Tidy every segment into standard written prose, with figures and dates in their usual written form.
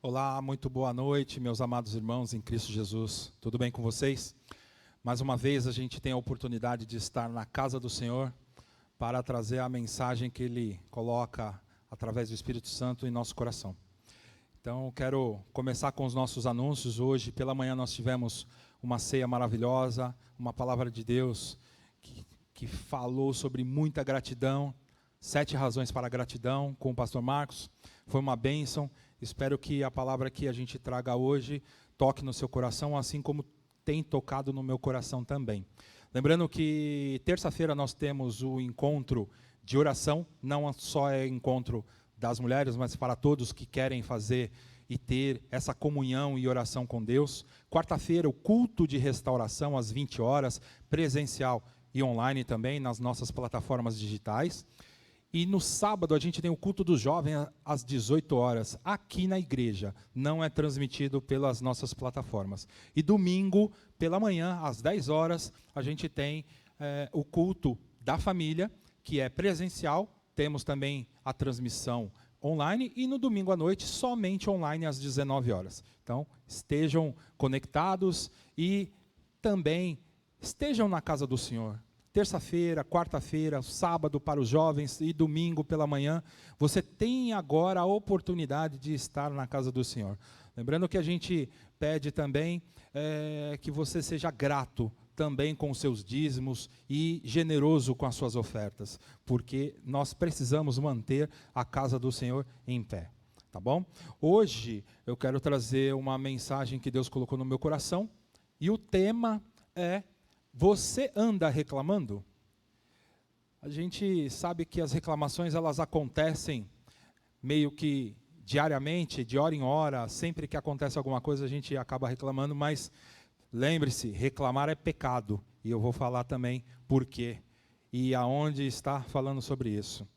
Olá, muito boa noite, meus amados irmãos em Cristo Jesus. Tudo bem com vocês? Mais uma vez a gente tem a oportunidade de estar na casa do Senhor para trazer a mensagem que Ele coloca através do Espírito Santo em nosso coração. Então, quero começar com os nossos anúncios. Hoje, pela manhã, nós tivemos uma ceia maravilhosa, uma palavra de Deus que falou sobre muita gratidão, 7 razões para a gratidão, com o pastor Marcos. Foi uma bênção. Espero que a palavra que a gente traga hoje toque no seu coração, assim como tem tocado no meu coração também. Lembrando que terça-feira nós temos o encontro de oração, não só é encontro das mulheres, mas para todos que querem fazer e ter essa comunhão e oração com Deus. Quarta-feira, o culto de restauração às 20 horas, presencial e online também, nas nossas plataformas digitais. E no sábado a gente tem o culto dos jovens às 18 horas, aqui na igreja. Não é transmitido pelas nossas plataformas. E domingo, pela manhã, às 10 horas, a gente tem o culto da família, que é presencial. Temos também a transmissão online. E no domingo à noite, somente online às 19 horas. Então, estejam conectados e também estejam na casa do Senhor. Terça-feira, quarta-feira, sábado para os jovens e domingo pela manhã, você tem agora a oportunidade de estar na casa do Senhor. Lembrando que a gente pede também que você seja grato também com os seus dízimos e generoso com as suas ofertas, porque nós precisamos manter a casa do Senhor em pé, tá bom? Hoje eu quero trazer uma mensagem que Deus colocou no meu coração e o tema é: você anda reclamando? A gente sabe que as reclamações elas acontecem meio que diariamente, de hora em hora, sempre que acontece alguma coisa a gente acaba reclamando, mas lembre-se, reclamar é pecado, e eu vou falar também por quê, e aonde está falando sobre isso.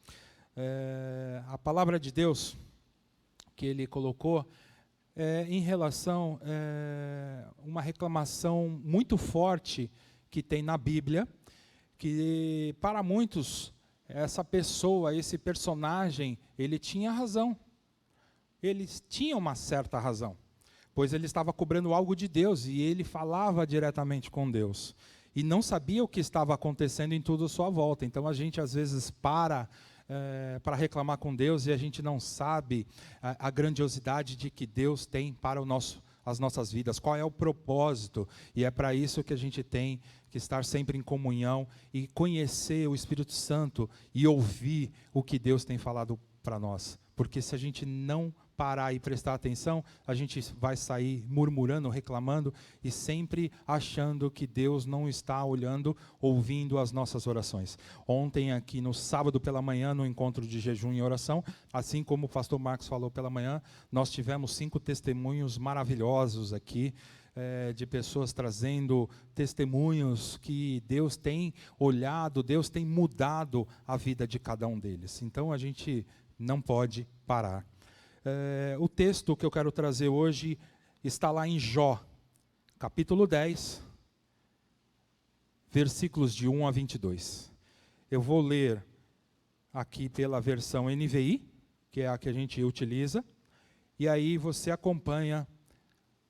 A palavra de Deus que ele colocou em relação a uma reclamação muito forte que tem na Bíblia, que para muitos, essa pessoa, esse personagem, ele tinha razão. Ele tinha uma certa razão, pois ele estava cobrando algo de Deus, e ele falava diretamente com Deus. E não sabia o que estava acontecendo em tudo à sua volta. Então a gente às vezes para reclamar com Deus, e a gente não sabe a grandiosidade de que Deus tem para as nossas vidas, qual é o propósito, e é para isso que a gente tem que estar sempre em comunhão e conhecer o Espírito Santo e ouvir o que Deus tem falado para nós, porque se a gente não parar e prestar atenção, a gente vai sair murmurando, reclamando e sempre achando que Deus não está olhando, ouvindo as nossas orações. Ontem aqui no sábado pela manhã, no encontro de jejum e oração, assim como o pastor Marcos falou pela manhã, nós tivemos 5 testemunhos maravilhosos aqui, de pessoas trazendo testemunhos que Deus tem olhado, Deus tem mudado a vida de cada um deles. Então a gente não pode parar. O texto que eu quero trazer hoje está lá em Jó, capítulo 10, versículos de 1 a 22. Eu vou ler aqui pela versão NVI, que é a que a gente utiliza, e aí você acompanha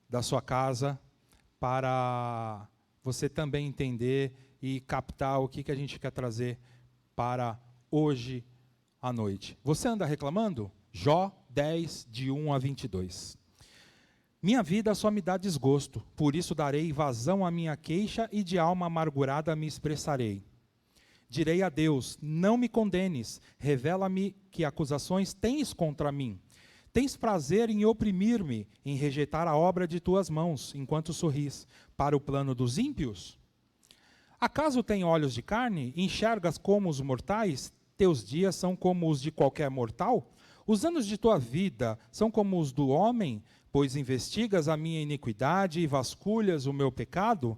da sua casa para você também entender e captar o que a gente quer trazer para hoje à noite. Você anda reclamando? Jó 10, de 1 a 22. Minha vida só me dá desgosto, por isso darei vazão à minha queixa e de alma amargurada me expressarei. Direi a Deus, não me condenes, revela-me que acusações tens contra mim. Tens prazer em oprimir-me, em rejeitar a obra de tuas mãos, enquanto sorris, para o plano dos ímpios? Acaso tem olhos de carne? Enxergas como os mortais? Teus dias são como os de qualquer mortal? Os anos de tua vida são como os do homem, pois investigas a minha iniquidade e vasculhas o meu pecado?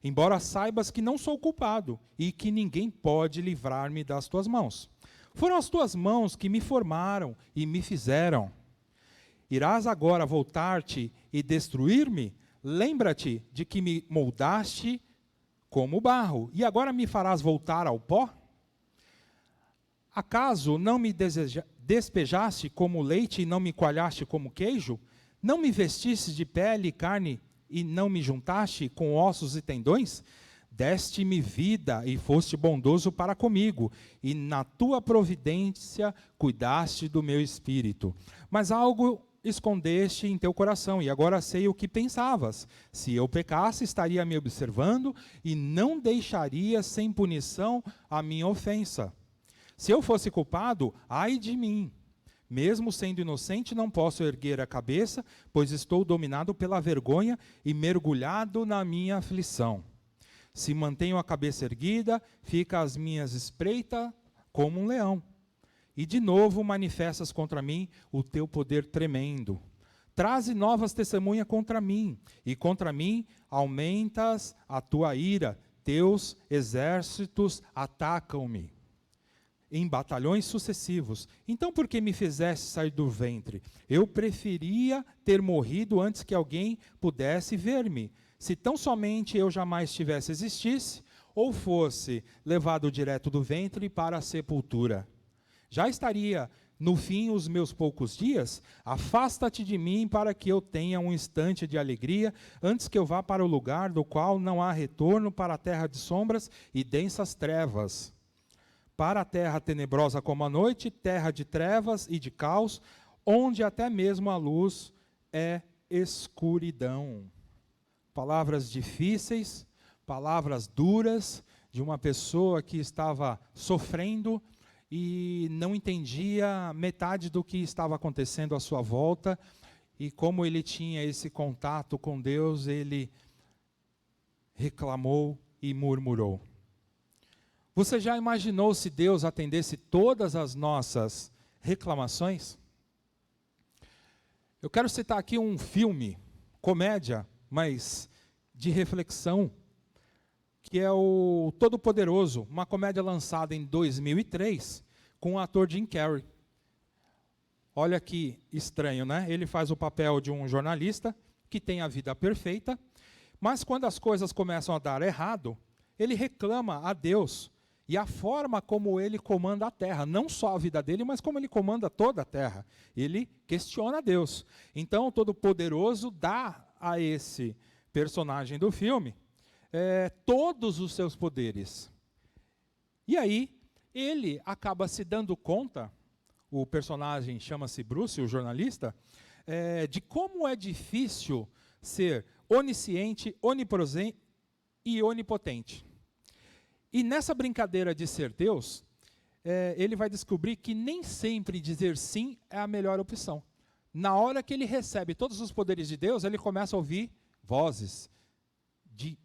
Embora saibas que não sou culpado e que ninguém pode livrar-me das tuas mãos. Foram as tuas mãos que me formaram e me fizeram. Irás agora voltar-te e destruir-me? Lembra-te de que me moldaste como barro, e agora me farás voltar ao pó? Acaso não me despejaste como leite e não me coalhaste como queijo? Não me vestiste de pele e carne, e não me juntaste com ossos e tendões? Deste-me vida e foste bondoso para comigo, e na tua providência cuidaste do meu espírito. Mas algo escondeste em teu coração, e agora sei o que pensavas. Se eu pecasse, estaria me observando, e não deixaria sem punição a minha ofensa. Se eu fosse culpado, ai de mim. Mesmo sendo inocente, não posso erguer a cabeça, pois estou dominado pela vergonha e mergulhado na minha aflição. Se mantenho a cabeça erguida, fica às minhas espreitas como um leão. E de novo manifestas contra mim o teu poder tremendo. Traze novas testemunhas contra mim, e contra mim aumentas a tua ira. Teus exércitos atacam-me em batalhões sucessivos. Então por que me fizeste sair do ventre? Eu preferia ter morrido antes que alguém pudesse ver-me. Se tão somente eu jamais tivesse existisse, ou fosse levado direto do ventre para a sepultura. Já estaria no fim os meus poucos dias? Afasta-te de mim para que eu tenha um instante de alegria, antes que eu vá para o lugar do qual não há retorno, para a terra de sombras e densas trevas. Para a terra tenebrosa como a noite, terra de trevas e de caos, onde até mesmo a luz é escuridão. Palavras difíceis, palavras duras, de uma pessoa que estava sofrendo e não entendia metade do que estava acontecendo à sua volta, e como ele tinha esse contato com Deus, ele reclamou e murmurou. Você já imaginou se Deus atendesse todas as nossas reclamações? Eu quero citar aqui um filme, comédia, mas de reflexão, que é o Todo-Poderoso, uma comédia lançada em 2003, com o ator Jim Carrey. Olha que estranho, né? Ele faz o papel de um jornalista que tem a vida perfeita, mas quando as coisas começam a dar errado, ele reclama a Deus e a forma como ele comanda a terra, não só a vida dele, mas como ele comanda toda a terra. Ele questiona Deus. Então, o Todo-Poderoso dá a esse personagem do filme todos os seus poderes. E aí, ele acaba se dando conta, o personagem chama-se Bruce, o jornalista, de como é difícil ser onisciente, onipresente e onipotente. E nessa brincadeira de ser Deus, ele vai descobrir que nem sempre dizer sim é a melhor opção. Na hora que ele recebe todos os poderes de Deus, ele começa a ouvir vozes de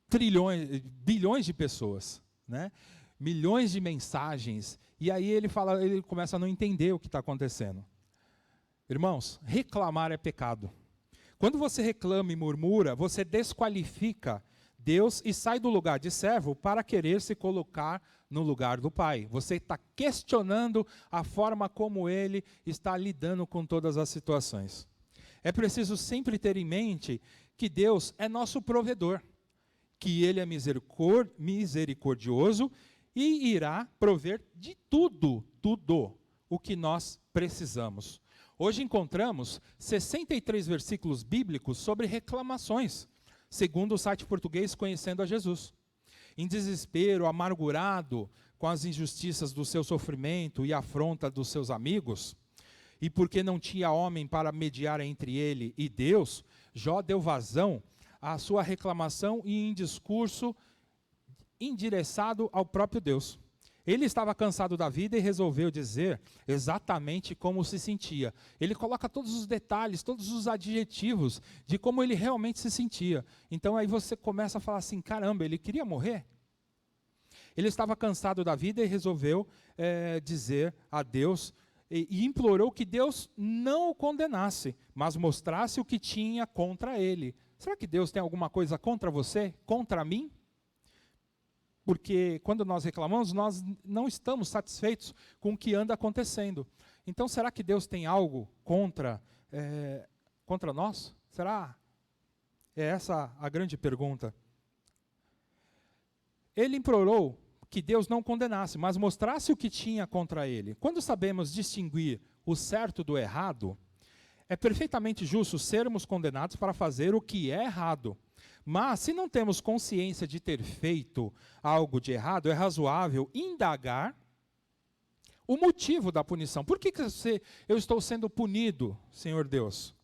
trilhões, bilhões de pessoas, né? Milhões de mensagens, e aí ele começa a não entender o que está acontecendo. Irmãos, reclamar é pecado. Quando você reclama e murmura, você desqualifica Deus e sai do lugar de servo para querer se colocar no lugar do Pai. Você está questionando a forma como Ele está lidando com todas as situações. É preciso sempre ter em mente que Deus é nosso provedor, que Ele é misericordioso e irá prover de tudo o que nós precisamos. Hoje encontramos 63 versículos bíblicos sobre reclamações, segundo o site português Conhecendo a Jesus. Em desespero, amargurado com as injustiças do seu sofrimento e afronta dos seus amigos, e porque não tinha homem para mediar entre ele e Deus, Jó deu vazão à sua reclamação e em discurso endereçado ao próprio Deus. Ele estava cansado da vida e resolveu dizer exatamente como se sentia. Ele coloca todos os detalhes, todos os adjetivos de como ele realmente se sentia. Então aí você começa a falar assim, caramba, ele queria morrer? Ele estava cansado da vida e resolveu dizer a Deus e implorou que Deus não o condenasse, mas mostrasse o que tinha contra ele. Será que Deus tem alguma coisa contra você, contra mim? Porque quando nós reclamamos, nós não estamos satisfeitos com o que anda acontecendo. Então, será que Deus tem algo contra nós? Será? É essa a grande pergunta. Ele implorou que Deus não condenasse, mas mostrasse o que tinha contra ele. Quando sabemos distinguir o certo do errado, É perfeitamente justo sermos condenados para fazer o que é errado. Mas, se não temos consciência de ter feito algo de errado, é razoável indagar o motivo da punição. Por que eu estou sendo punido, Senhor Deus?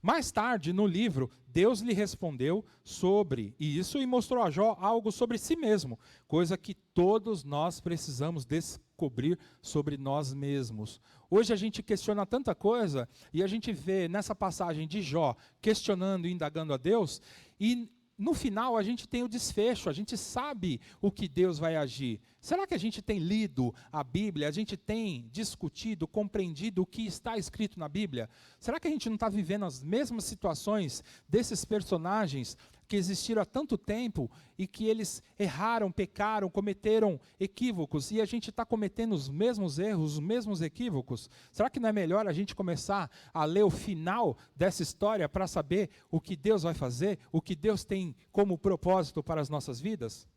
Mais tarde, no livro, Deus lhe respondeu sobre isso e mostrou a Jó algo sobre si mesmo, coisa que todos nós precisamos descobrir sobre nós mesmos. Hoje a gente questiona tanta coisa e a gente vê nessa passagem de Jó questionando e indagando a Deus, e no final a gente tem o desfecho, a gente sabe o que Deus vai agir. Será que a gente tem lido a Bíblia, a gente tem discutido, compreendido o que está escrito na Bíblia? Será que a gente não está vivendo as mesmas situações desses personagens que existiram há tanto tempo e que eles erraram, pecaram, cometeram equívocos, e a gente está cometendo os mesmos erros, os mesmos equívocos? Será que não é melhor a gente começar a ler o final dessa história para saber o que Deus vai fazer, o que Deus tem como propósito para as nossas vidas?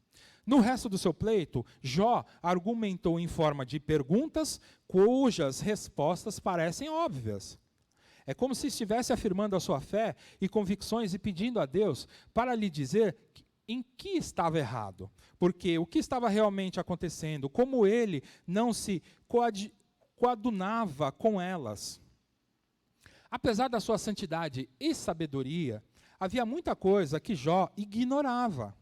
No resto do seu pleito, Jó argumentou em forma de perguntas cujas respostas parecem óbvias. É como se estivesse afirmando a sua fé e convicções e pedindo a Deus para lhe dizer em que estava errado. Porque o que estava realmente acontecendo, como ele não se coadunava com elas. Apesar da sua santidade e sabedoria, havia muita coisa que Jó ignorava.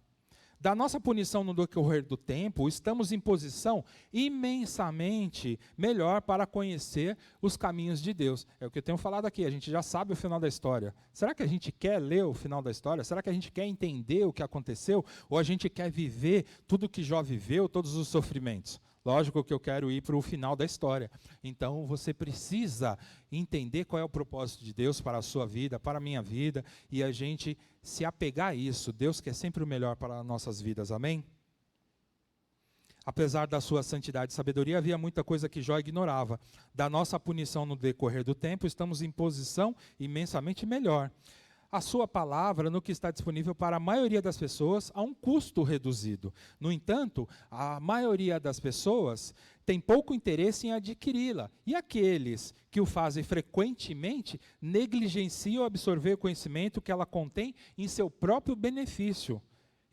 Da nossa punição no decorrer do tempo, estamos em posição imensamente melhor para conhecer os caminhos de Deus. É o que eu tenho falado aqui, a gente já sabe o final da história. Será que a gente quer ler o final da história? Será que a gente quer entender o que aconteceu? Ou a gente quer viver tudo que Jó viveu, todos os sofrimentos? Lógico que eu quero ir para o final da história. Então você precisa entender qual é o propósito de Deus para a sua vida, para a minha vida, e a gente se apegar a isso. Deus quer sempre o melhor para as nossas vidas, amém? Apesar da sua santidade e sabedoria, havia muita coisa que Jó ignorava. Da nossa punição no decorrer do tempo, estamos em posição imensamente melhor. A sua palavra, no que está disponível para a maioria das pessoas, a um custo reduzido. No entanto, a maioria das pessoas tem pouco interesse em adquiri-la. E aqueles que o fazem frequentemente negligenciam absorver o conhecimento que ela contém em seu próprio benefício.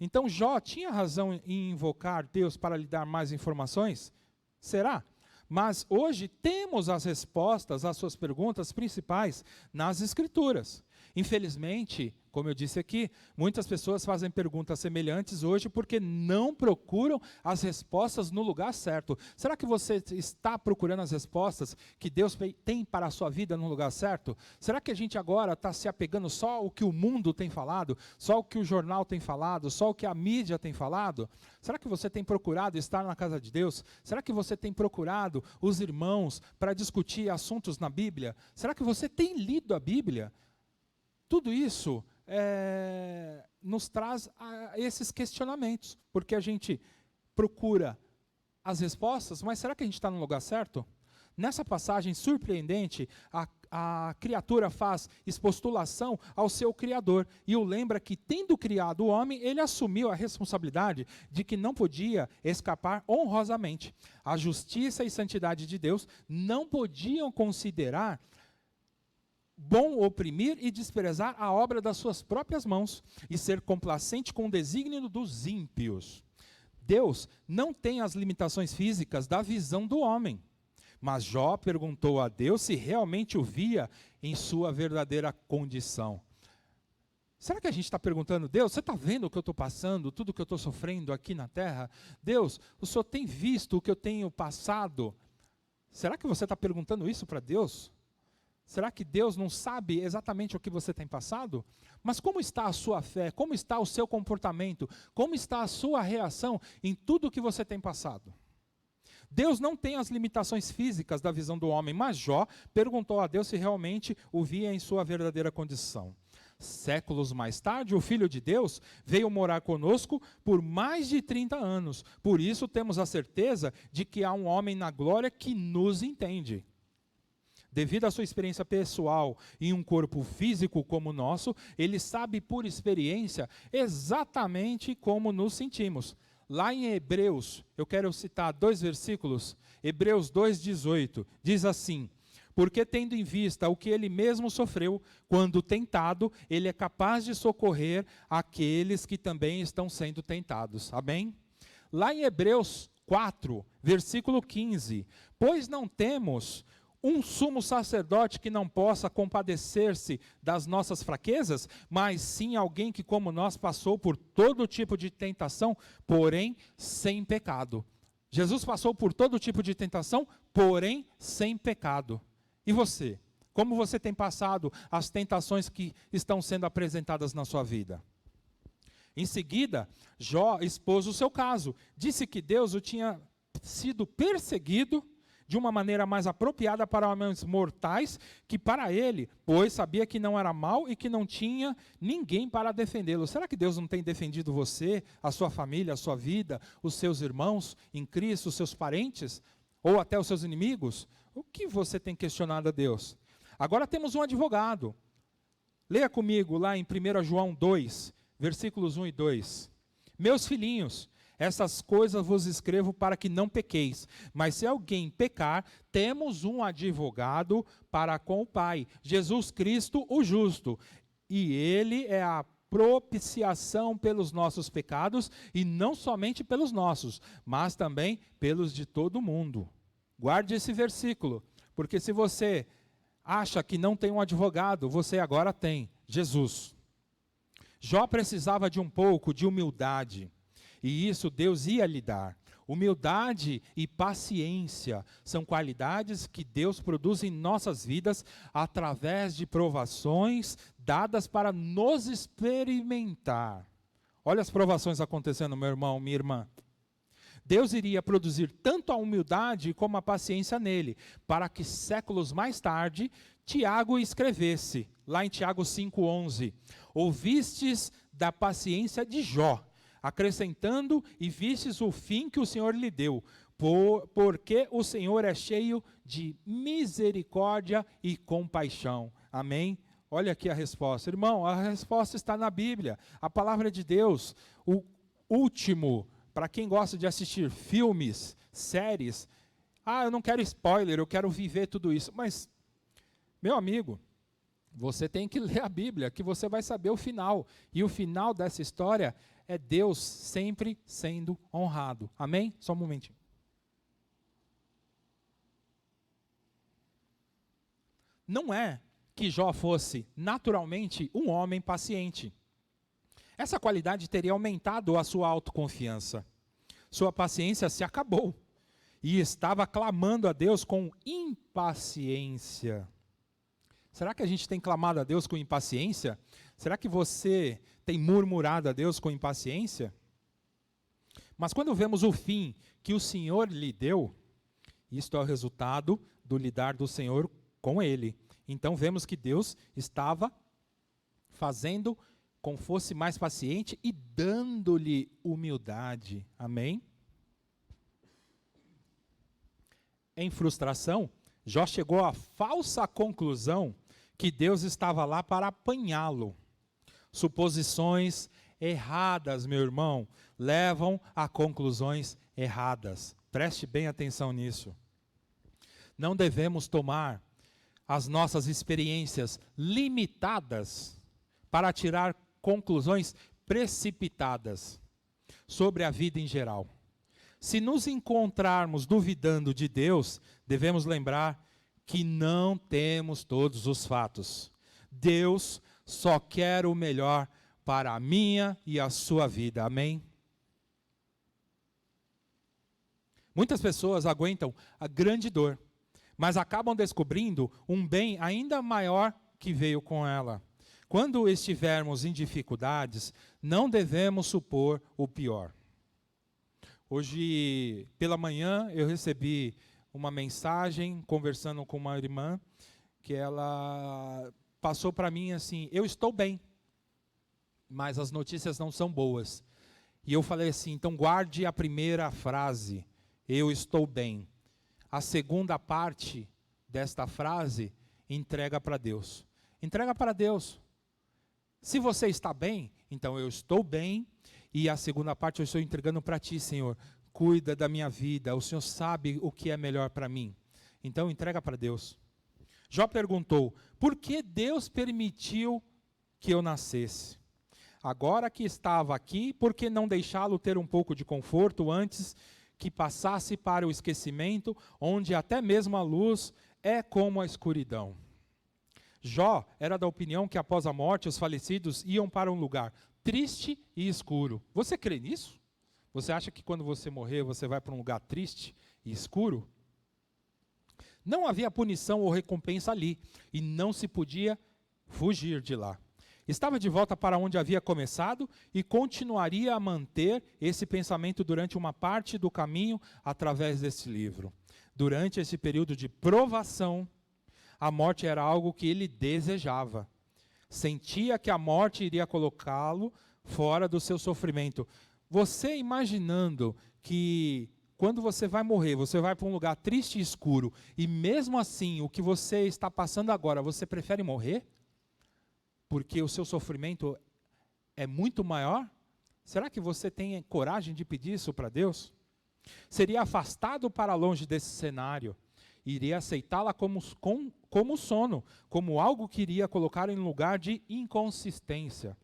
Então Jó tinha razão em invocar Deus para lhe dar mais informações? Será? Mas hoje temos as respostas às suas perguntas principais nas Escrituras. Infelizmente, como eu disse aqui, muitas pessoas fazem perguntas semelhantes hoje porque não procuram as respostas no lugar certo. Será que você está procurando as respostas que Deus tem para a sua vida no lugar certo? Será que a gente agora está se apegando só ao que o mundo tem falado, só ao que o jornal tem falado, só ao que a mídia tem falado? Será que você tem procurado estar na casa de Deus? Será que você tem procurado os irmãos para discutir assuntos na Bíblia? Será que você tem lido a Bíblia? Tudo isso nos traz a esses questionamentos, porque a gente procura as respostas, mas será que a gente está no lugar certo? Nessa passagem surpreendente, a criatura faz expostulação ao seu Criador e o lembra que, tendo criado o homem, ele assumiu a responsabilidade de que não podia escapar honrosamente. A justiça e santidade de Deus não podiam considerar bom oprimir e desprezar a obra das suas próprias mãos e ser complacente com o desígnio dos ímpios. Deus não tem as limitações físicas da visão do homem, mas Jó perguntou a Deus se realmente o via em sua verdadeira condição. Será que a gente está perguntando, Deus, você está vendo o que eu estou passando, tudo o que eu estou sofrendo aqui na terra? Deus, o Senhor tem visto o que eu tenho passado? Será que você está perguntando isso para Deus? Será que Deus não sabe exatamente o que você tem passado? Mas como está a sua fé? Como está o seu comportamento? Como está a sua reação em tudo o que você tem passado? Deus não tem as limitações físicas da visão do homem, mas Jó perguntou a Deus se realmente o via em sua verdadeira condição. Séculos mais tarde, o Filho de Deus veio morar conosco por mais de 30 anos. Por isso temos a certeza de que há um homem na glória que nos entende. Devido à sua experiência pessoal em um corpo físico como o nosso, ele sabe por experiência exatamente como nos sentimos. Lá em Hebreus, eu quero citar 2 versículos, Hebreus 2,18, diz assim: porque tendo em vista o que ele mesmo sofreu, quando tentado, ele é capaz de socorrer aqueles que também estão sendo tentados. Amém? Lá em Hebreus 4, versículo 15, pois não temos um sumo sacerdote que não possa compadecer-se das nossas fraquezas, mas sim alguém que, como nós, passou por todo tipo de tentação, porém sem pecado. Jesus passou por todo tipo de tentação, porém sem pecado. E você? Como você tem passado as tentações que estão sendo apresentadas na sua vida? Em seguida, Jó expôs o seu caso. Disse que Deus o tinha sido perseguido de uma maneira mais apropriada para homens mortais que para ele, pois sabia que não era mal e que não tinha ninguém para defendê-lo. Será que Deus não tem defendido você, a sua família, a sua vida, os seus irmãos em Cristo, os seus parentes, ou até os seus inimigos? O que você tem questionado a Deus? Agora temos um advogado. Leia comigo lá em 1 João 2, versículos 1 e 2. Meus filhinhos, essas coisas vos escrevo para que não pequeis. Mas se alguém pecar, temos um advogado para com o Pai, Jesus Cristo, o justo. E ele é a propiciação pelos nossos pecados, e não somente pelos nossos, mas também pelos de todo mundo. Guarde esse versículo, porque se você acha que não tem um advogado, você agora tem, Jesus. Jó precisava de um pouco de humildade. E isso Deus ia lhe dar. Humildade e paciência são qualidades que Deus produz em nossas vidas através de provações dadas para nos experimentar. Olha as provações acontecendo, meu irmão, minha irmã. Deus iria produzir tanto a humildade como a paciência nele, para que séculos mais tarde, Tiago escrevesse, lá em Tiago 5,11, ouvistes da paciência de Jó, acrescentando, e vistes o fim que o Senhor lhe deu, porque o Senhor é cheio de misericórdia e compaixão. Amém? Olha aqui a resposta. Irmão, a resposta está na Bíblia, a palavra de Deus. O último, para quem gosta de assistir filmes, séries, eu não quero spoiler, eu quero viver tudo isso. Mas, meu amigo, você tem que ler a Bíblia, que você vai saber o final. E o final dessa história é Deus sempre sendo honrado. Amém? Só um momentinho. Não é que Jó fosse naturalmente um homem paciente. Essa qualidade teria aumentado a sua autoconfiança. Sua paciência se acabou. E estava clamando a Deus com impaciência. Será que a gente tem clamado a Deus com impaciência? Será que você tem murmurado a Deus com impaciência? Mas quando vemos o fim que o Senhor lhe deu, isto é o resultado do lidar do Senhor com ele. Então vemos que Deus estava fazendo com que fosse mais paciente e dando-lhe humildade. Amém? Em frustração, Jó chegou à falsa conclusão que Deus estava lá para apanhá-lo. Suposições erradas, meu irmão, levam a conclusões erradas. Preste bem atenção nisso. Não devemos tomar as nossas experiências limitadas para tirar conclusões precipitadas sobre a vida em geral. Se nos encontrarmos duvidando de Deus, devemos lembrar que não temos todos os fatos. Deus só quer o melhor para a minha e a sua vida. Amém? Muitas pessoas aguentam a grande dor, mas acabam descobrindo um bem ainda maior que veio com ela. Quando estivermos em dificuldades, não devemos supor o pior. Hoje, pela manhã, eu recebi uma mensagem, conversando com uma irmã, que ela passou para mim assim: eu estou bem, mas as notícias não são boas. E eu falei assim: então guarde a primeira frase, eu estou bem. A segunda parte desta frase, entrega para Deus. Entrega para Deus. Se você está bem, então eu estou bem, e a segunda parte eu estou entregando para ti, Senhor. Cuida da minha vida, o Senhor sabe o que é melhor para mim. Então entrega para Deus. Jó perguntou: por que Deus permitiu que eu nascesse? Agora que estava aqui, por que não deixá-lo ter um pouco de conforto antes que passasse para o esquecimento, onde até mesmo a luz é como a escuridão? Jó era da opinião que após a morte os falecidos iam para um lugar triste e escuro. Você crê nisso? Você acha que quando você morrer você vai para um lugar triste e escuro? Não havia punição ou recompensa ali, e não se podia fugir de lá. Estava de volta para onde havia começado e continuaria a manter esse pensamento durante uma parte do caminho através desse livro. Durante esse período de provação, a morte era algo que ele desejava. Sentia que a morte iria colocá-lo fora do seu sofrimento. Você imaginando que quando você vai morrer, você vai para um lugar triste e escuro, e mesmo assim, o que você está passando agora, você prefere morrer? Porque o seu sofrimento é muito maior? Será que você tem coragem de pedir isso para Deus? Seria afastado para longe desse cenário, iria aceitá-la como sono, como algo que iria colocar em lugar de inconsistência.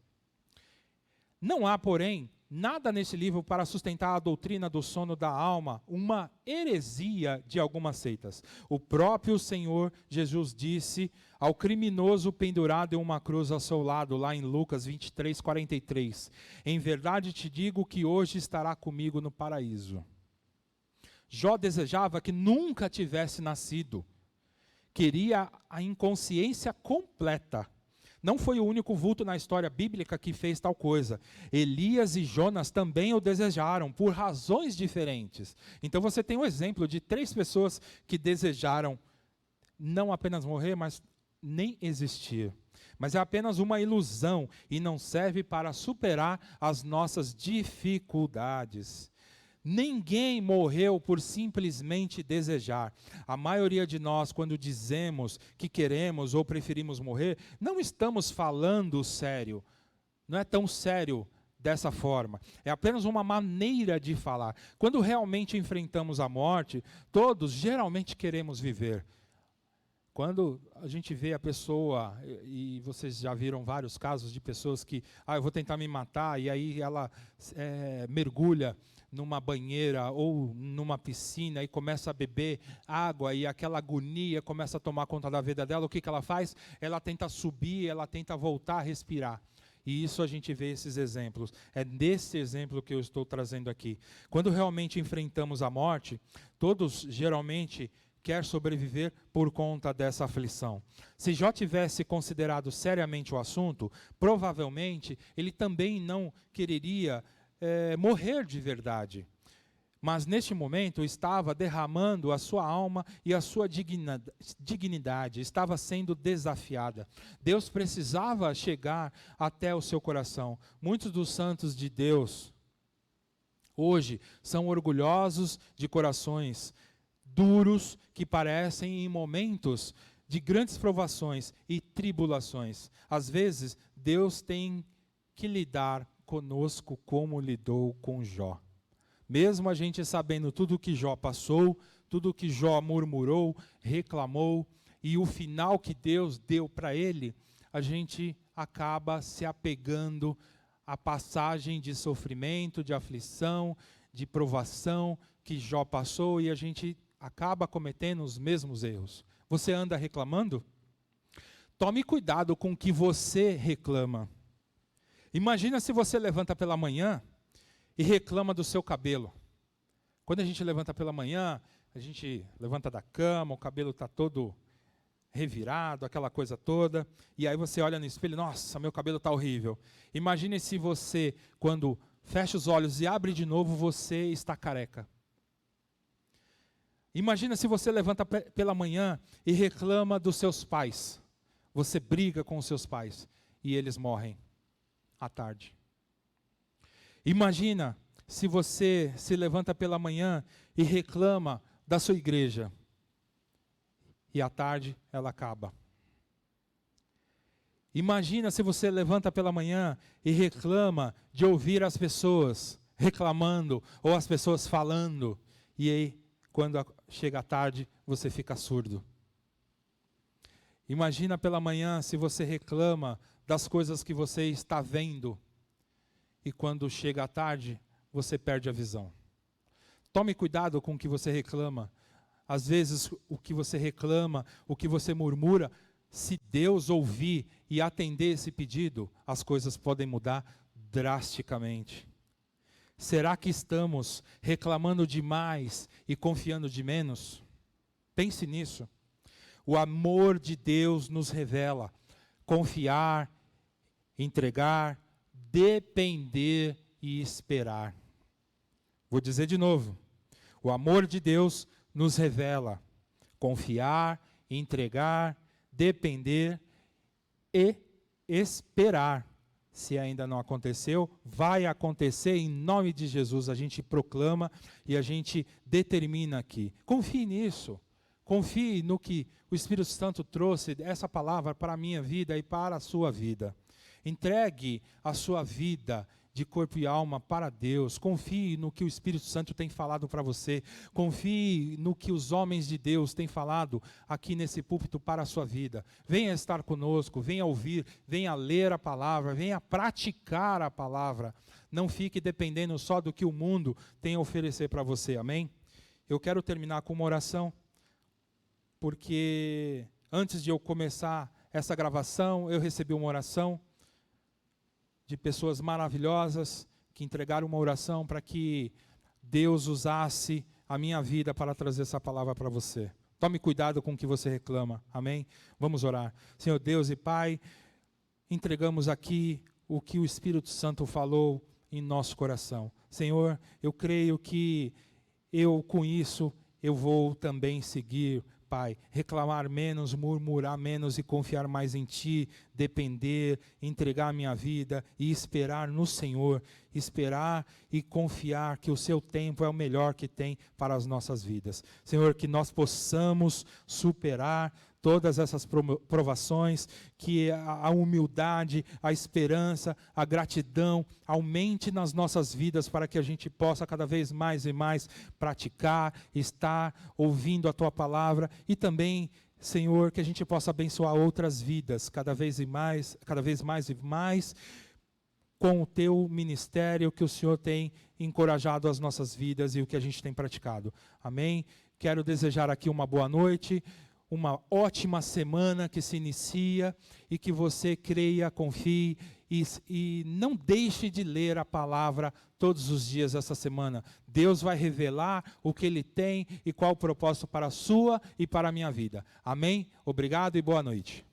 Não há, porém, nada nesse livro para sustentar a doutrina do sono da alma, uma heresia de algumas seitas. O próprio Senhor Jesus disse ao criminoso pendurado em uma cruz ao seu lado, lá em Lucas 23:43, em verdade te digo que hoje estará comigo no paraíso. Jó desejava que nunca tivesse nascido. Queria a inconsciência completa. Não foi o único vulto na história bíblica que fez tal coisa. Elias e Jonas também o desejaram, por razões diferentes. Então você tem um exemplo de 3 pessoas que desejaram não apenas morrer, mas nem existir. Mas é apenas uma ilusão e não serve para superar as nossas dificuldades. Ninguém morreu por simplesmente desejar. A maioria de nós, quando dizemos que queremos ou preferimos morrer, não estamos falando sério. Não é tão sério dessa forma. É apenas uma maneira de falar. Quando realmente enfrentamos a morte, todos geralmente queremos viver. Quando a gente vê a pessoa, e vocês já viram vários casos de pessoas que, eu vou tentar me matar, e aí ela mergulha numa banheira ou numa piscina e começa a beber água e aquela agonia começa a tomar conta da vida dela, o que ela faz? Ela tenta subir, ela tenta voltar a respirar. E isso a gente vê esses exemplos. É desse exemplo que eu estou trazendo aqui. Quando realmente enfrentamos a morte, todos geralmente querem sobreviver por conta dessa aflição. Se Jó tivesse considerado seriamente o assunto, provavelmente ele também não quereria morrer de verdade. Mas neste momento estava derramando a sua alma e a sua dignidade, estava sendo desafiada. Deus precisava chegar até o seu coração. Muitos dos santos de Deus hoje são orgulhosos de corações duros que parecem em momentos de grandes provações e tribulações. Às vezes, Deus tem que lidar conosco como lidou com Jó. Mesmo a gente sabendo tudo o que Jó passou, tudo o que Jó murmurou, reclamou, e o final que Deus deu para ele, a gente acaba se apegando à passagem de sofrimento, de aflição, de provação que Jó passou, e a gente acaba cometendo os mesmos erros. Você anda reclamando? Tome cuidado com o que você reclama. Imagina se você levanta pela manhã e reclama do seu cabelo. Quando a gente levanta pela manhã, a gente levanta da cama, o cabelo está todo revirado, aquela coisa toda, e aí você olha no espelho, nossa, meu cabelo está horrível. Imagine se você, quando fecha os olhos e abre de novo, você está careca. Imagina se você levanta pela manhã e reclama dos seus pais. Você briga com os seus pais e eles morrem à tarde. Imagina se você se levanta pela manhã e reclama da sua igreja e à tarde ela acaba. Imagina se você levanta pela manhã e reclama de ouvir as pessoas reclamando ou as pessoas falando e aí quando chega a tarde você fica surdo. Imagina pela manhã se você reclama das coisas que você está vendo e quando chega à tarde, você perde a visão. Tome cuidado com o que você reclama. Às vezes, o que você reclama, o que você murmura, se Deus ouvir e atender esse pedido, as coisas podem mudar drasticamente. Será que estamos reclamando demais e confiando de menos? Pense nisso. O amor de Deus nos revela confiar, entregar, depender e esperar. Vou dizer de novo. O amor de Deus nos revela confiar, entregar, depender e esperar. Se ainda não aconteceu, vai acontecer em nome de Jesus. A gente proclama e a gente determina aqui. Confie nisso. Confie no que o Espírito Santo trouxe essa palavra para a minha vida e para a sua vida. Entregue a sua vida de corpo e alma para Deus. Confie no que o Espírito Santo tem falado para você. Confie no que os homens de Deus têm falado aqui nesse púlpito para a sua vida. Venha estar conosco, venha ouvir, venha ler a palavra, venha praticar a palavra. Não fique dependendo só do que o mundo tem a oferecer para você, amém? Eu quero terminar com uma oração, porque antes de eu começar essa gravação, eu recebi uma oração de pessoas maravilhosas que entregaram uma oração para que Deus usasse a minha vida para trazer essa palavra para você. Tome cuidado com o que você reclama, amém? Vamos orar. Senhor Deus e Pai, entregamos aqui o que o Espírito Santo falou em nosso coração. Senhor, eu creio que com isso, eu vou também seguir, Pai, reclamar menos, murmurar menos e confiar mais em Ti, depender, entregar a minha vida e esperar no Senhor, esperar e confiar que o Seu tempo é o melhor que tem para as nossas vidas. Senhor, que nós possamos superar todas essas provações, que a humildade, a esperança, a gratidão aumente nas nossas vidas para que a gente possa cada vez mais e mais praticar, estar ouvindo a Tua palavra e também, Senhor, que a gente possa abençoar outras vidas cada vez mais e mais com o Teu ministério que o Senhor tem encorajado as nossas vidas e o que a gente tem praticado. Amém? Quero desejar aqui uma boa noite, uma ótima semana que se inicia e que você creia, confie e não deixe de ler a palavra todos os dias essa semana. Deus vai revelar o que Ele tem e qual o propósito para a sua e para a minha vida. Amém? Obrigado e boa noite.